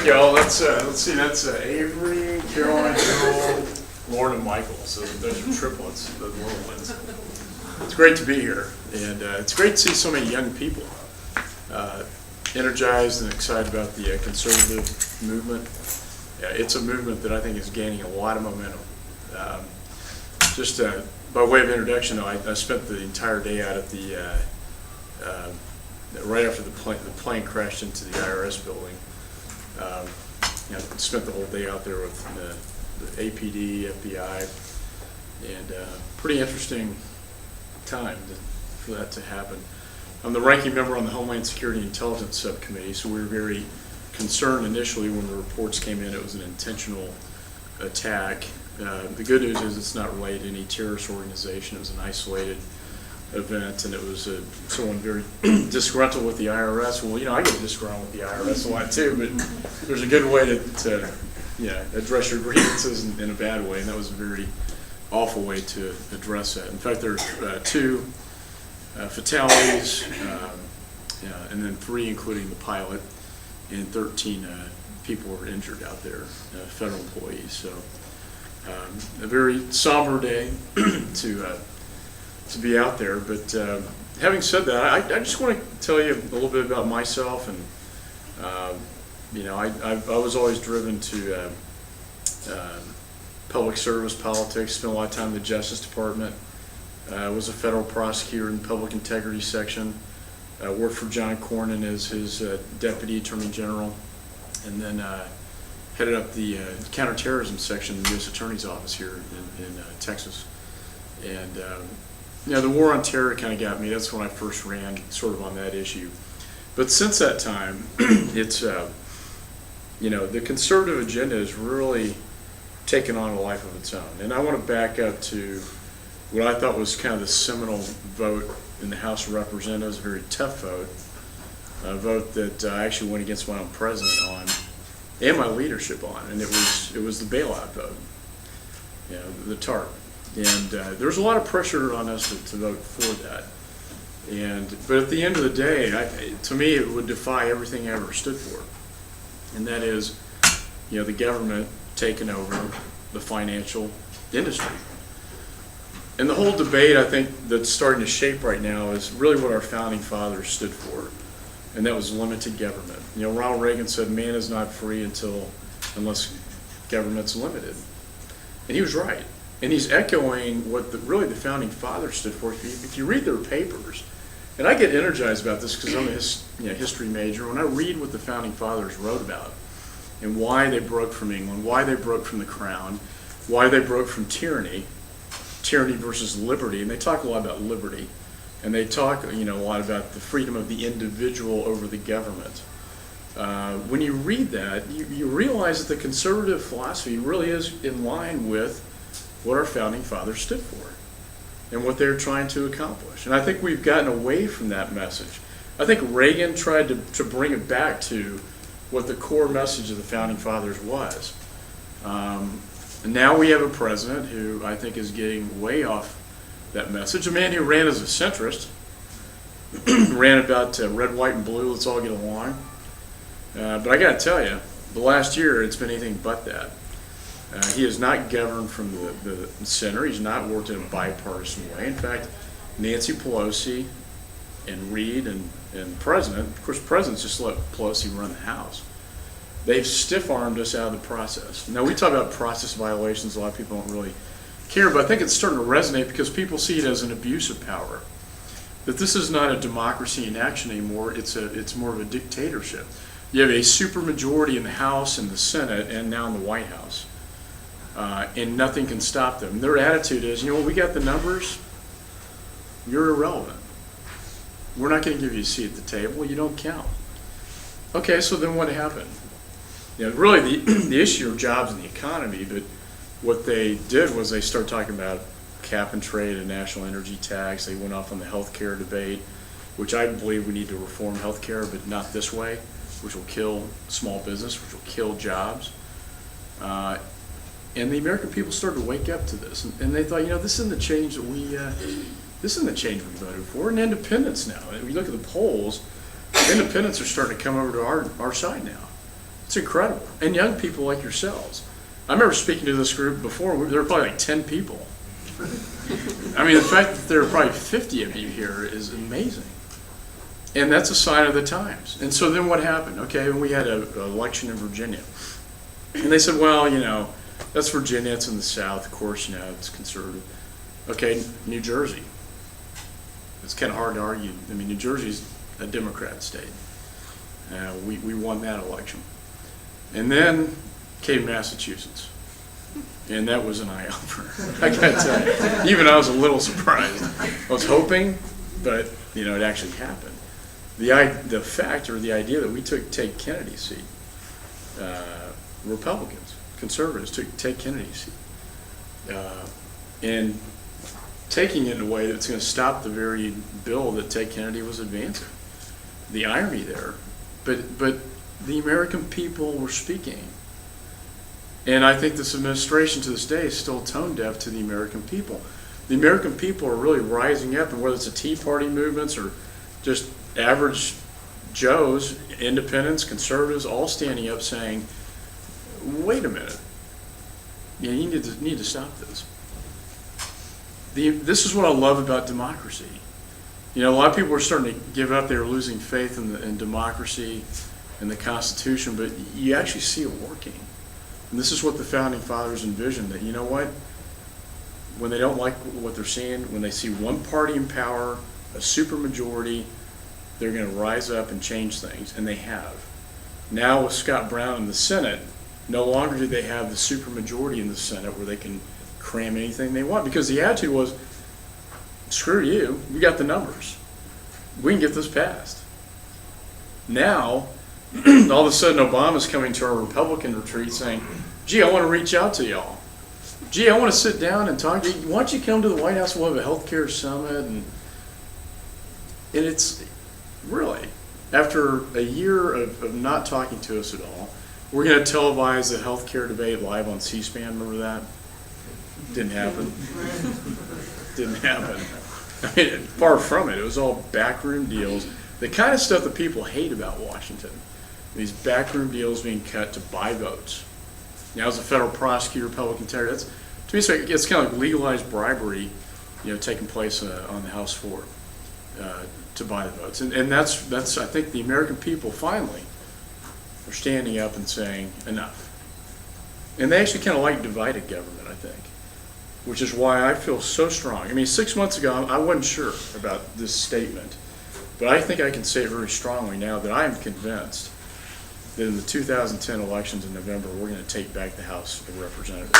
thank you all. Let's see, that's Avery, Caroline, Joel, Lauren, and Michael. So those are triplets, the little ones. It's great to be here, and it's great to see so many young people energized and excited about the conservative movement. It's a movement that I think is gaining a lot of momentum. Just by way of introduction, though, I spent the entire day out at the right after the plane crashed into the IRS building. Spent the whole day out there with the APD, FBI, and pretty interesting time for that to happen. I'm the ranking member on the Homeland Security and Intelligence Subcommittee, so we were very concerned initially when the reports came in. It was an intentional attack. The good news is it's not related to any terrorist organization. It was an isolated event, and it was someone very disgruntled with the IRS. Well, I get disgruntled with the IRS a lot too, but there's a good way to address your grievances in a bad way, and that was a very awful way to address that. In fact, there are 2 fatalities, and then 3, including the pilot, and 13 people were injured out there, federal employees. So a very somber day to be out there. But having said that, I just want to tell you a little bit about myself. And I was always driven to public service, politics. Spent a lot of time in the Justice Department. Was a federal prosecutor in the Public Integrity Section. Worked for John Cornyn as his Deputy Attorney General, and then headed up the Counterterrorism Section in the U.S. Attorney's Office here in Texas. And the war on terror kind of got me. That's when I first ran sort of on that issue. But since that time, it's the conservative agenda has really taken on a life of its own. And I want to back up to what I thought was kind of the seminal vote in the House of Representatives, a very tough vote, a vote that I actually went against my own president on, and my leadership on, and it was the bailout vote, the TARP. And there was a lot of pressure on us to vote for that. But at the end of the day, to me, it would defy everything I ever stood for, and that is, the government taking over the financial industry. And the whole debate, I think, that's starting to shape right now is really what our founding fathers stood for, and that was limited government. Ronald Reagan said, "Man is not free unless government's limited," and he was right. And he's echoing what really the founding fathers stood for. If you read their papers, and I get energized about this because I'm a history major. When I read what the founding fathers wrote about and why they broke from England, why they broke from the crown, why they broke from tyranny versus liberty, and they talk a lot about liberty, and they talk a lot about the freedom of the individual over the government. When you read that, you realize that the conservative philosophy really is in line with what our founding fathers stood for and what they're trying to accomplish. And I think we've gotten away from that message. I think Reagan tried to bring it back to what the core message of the founding fathers was. And now we have a president who I think is getting way off that message. A man who ran as a centrist, ran about red, white, and blue, let's all get along. But I got to tell you, the last year it's been anything but that. He has not governed from the center. He's not worked in a bipartisan way. In fact, Nancy Pelosi and Reid and the president, of course, the president's just let Pelosi run the House. They've stiff-armed us out of the process. Now, we talk about process violations. A lot of people don't really care, but I think it's starting to resonate because people see it as an abuse of power. That this is not a democracy in action anymore. It's more of a dictatorship. You have a supermajority in the House and the Senate and now in the White House. And nothing can stop them. Their attitude is, we got the numbers, you're irrelevant. We're not going to give you a seat at the table, you don't count. Okay, so then what happened? Really the issue of jobs in the economy, but what they did was they started talking about cap and trade and national energy tax. They went off on the health care debate, which I believe we need to reform health care, but not this way, which will kill small business, which will kill jobs. And the American people started to wake up to this, and they thought, this isn't the change that this isn't the change we voted for. And independents now, if you look at the polls, independents are starting to come over to our side now. It's incredible. And young people like yourselves. I remember speaking to this group before, there were probably like 10 people. I mean, the fact that there are probably 50 of you here is amazing. And that's a sign of the times. And so then what happened? Okay, we had an election in Virginia. And they said, well, you know, that's Virginia, it's in the South, of course, you know, it's conservative. Okay, New Jersey. It's kind of hard to argue. I mean, New Jersey's a Democrat state. We won that election. And then came Massachusetts. And that was an eye-opener. I gotta tell you, even I was a little surprised. I was hoping, but you know, it actually happened. The fact or the idea that we take Kennedy's seat, Republicans, conservatives take Kennedy's seat, and taking it in a way that's going to stop the very bill that Ted Kennedy was advancing. The irony there, but the American people were speaking. And I think this administration to this day is still tone deaf to the American people. The American people are really rising up, and whether it's the Tea Party movements or just average Joes, independents, conservatives, all standing up saying, wait a minute, you need to stop this. This is what I love about democracy. You know, a lot of people are starting to give up. They were losing faith in democracy and the Constitution, but you actually see it working. And this is what the Founding Fathers envisioned, that, you know what, when they don't like what they're seeing, when they see one party in power, a supermajority, they're going to rise up and change things, and they have. Now with Scott Brown in the Senate, no longer do they have the supermajority in the Senate where they can cram anything they want, because the attitude was, screw you, we got the numbers. We can get this passed. Now, all of a sudden Obama's coming to our Republican retreat saying, gee, I want to reach out to y'all. Gee, I want to sit down and talk to you. Why don't you come to the White House, we'll have a healthcare summit. And it's really, after a year of not talking to us at all, we're going to televise the healthcare debate live on C-SPAN, remember that? Didn't happen. Didn't happen. I mean, far from it. It was all backroom deals. The kind of stuff that people hate about Washington. These backroom deals being cut to buy votes. Now, as a federal prosecutor, Republican Terry, that's, to me, it's kind of like legalized bribery, you know, taking place on the House floor to buy the votes. And that's I think the American people finally are standing up and saying enough. And they actually kind of like divided government, I think, which is why I feel so strong. I mean, 6 months ago, I wasn't sure about this statement, but I think I can say very strongly now that I am convinced that in the 2010 elections in November, we're going to take back the House of Representatives.